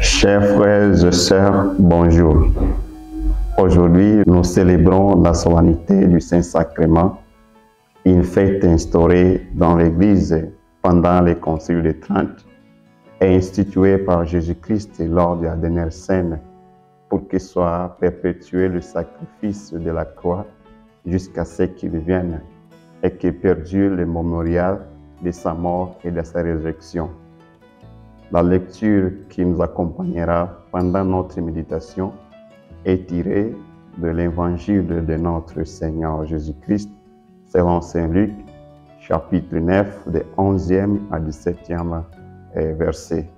Chers frères et sœurs, bonjour. Aujourd'hui, nous célébrons la solennité du Saint-Sacrement, une fête instaurée dans l'Église pendant les Conciles de Trente et instituée par Jésus-Christ lors de la dernière scène pour que soit perpétué le sacrifice de la croix jusqu'à ce qu'il vienne et que perdure le mémorial de sa mort et de sa résurrection. La lecture qui nous accompagnera pendant notre méditation est tirée de l'Évangile de notre Seigneur Jésus-Christ selon Saint Luc, chapitre 9, des 11e à 17e versets.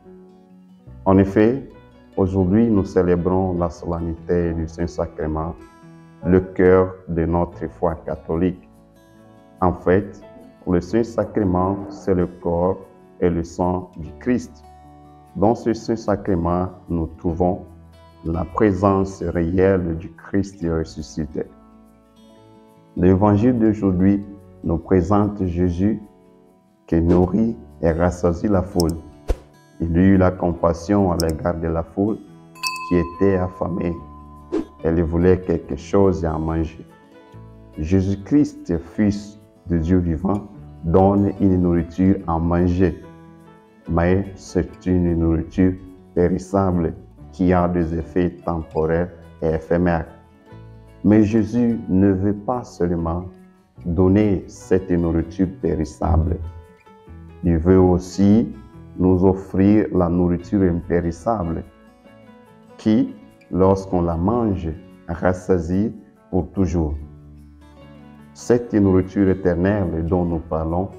En effet, aujourd'hui nous célébrons la solennité du Saint-Sacrement, le cœur de notre foi catholique. En fait, le Saint-Sacrement, c'est le corps et le sang du Christ. Dans ce Saint-Sacrement, nous trouvons la présence réelle du Christ ressuscité. L'Évangile d'aujourd'hui nous présente Jésus qui nourrit et rassasie la foule. Il eut la compassion à l'égard de la foule qui était affamée. Elle voulait quelque chose à manger. Jésus-Christ, Fils de Dieu vivant, donne une nourriture à manger. Mais c'est une nourriture périssable qui a des effets temporaires et éphémères. Mais Jésus ne veut pas seulement donner cette nourriture périssable. Il veut aussi nous offrir la nourriture impérissable qui, lorsqu'on la mange, rassasie pour toujours. Cette nourriture éternelle dont nous parlons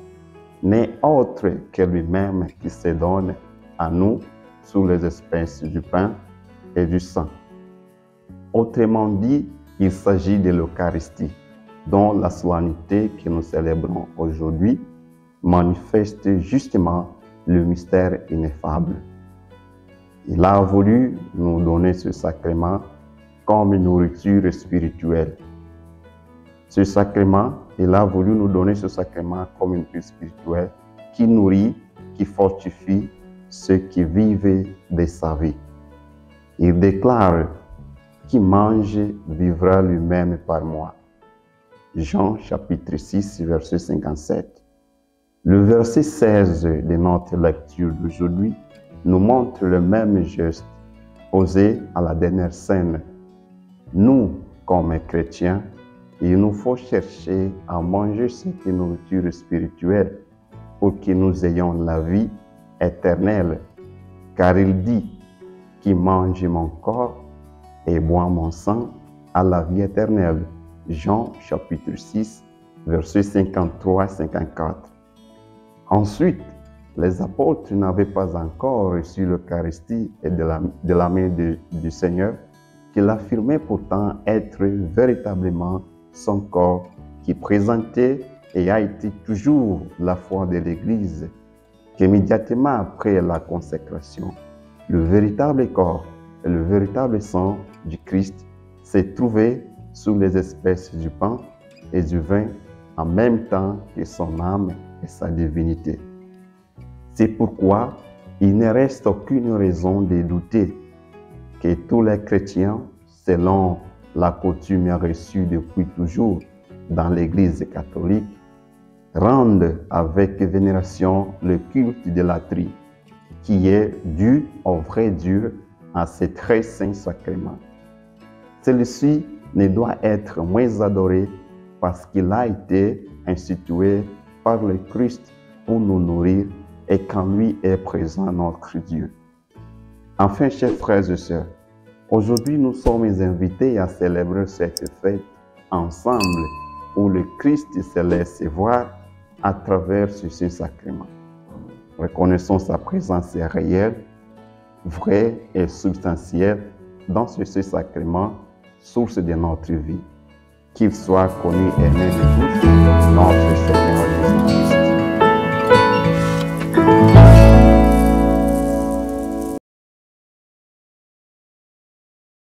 n'est autre que lui-même qui se donne à nous sous les espèces du pain et du sang. Autrement dit, il s'agit de l'Eucharistie, dont la solennité que nous célébrons aujourd'hui manifeste justement le mystère ineffable. Il a voulu nous donner ce sacrement comme une nourriture spirituelle. Ce sacrement, il a voulu nous donner ce sacrement comme une nourriture spirituelle qui nourrit, qui fortifie ceux qui vivent de sa vie. Il déclare: qui mange vivra lui-même par moi. Jean chapitre 6, verset 57. Le verset 16 de notre lecture d'aujourd'hui nous montre le même geste posé à la dernière scène. Nous, comme chrétiens, il nous faut chercher à manger cette nourriture spirituelle pour que nous ayons la vie éternelle. Car il dit: qui mange mon corps et boit mon sang a la vie éternelle. Jean chapitre 6, versets 53-54. Ensuite, les apôtres n'avaient pas encore reçu l'Eucharistie et de la main du Seigneur, qu'il affirmait pourtant être véritablement son corps qui présentait et a été toujours la foi de l'Église, qu'immédiatement après la consécration, le véritable corps et le véritable sang du Christ s'est trouvé sous les espèces du pain et du vin en même temps que son âme et sa divinité. C'est pourquoi il ne reste aucune raison de douter que tous les chrétiens, selon la coutume reçue depuis toujours dans l'Église catholique, rendent avec vénération le culte de la Trie, qui est dû au vrai Dieu à ce très saint sacrement. Celui-ci ne doit être moins adoré parce qu'il a été institué par le Christ pour nous nourrir et qu'en lui est présent notre Dieu. Enfin, chers frères et sœurs, aujourd'hui nous sommes invités à célébrer cette fête ensemble où le Christ se laisse voir à travers ce Saint-Sacrement. Reconnaissons sa présence réelle, vraie et substantielle dans ce Saint-Sacrement, source de notre vie. Qu'il soit connu et aimé de tous, notre Seigneur Jésus-Christ.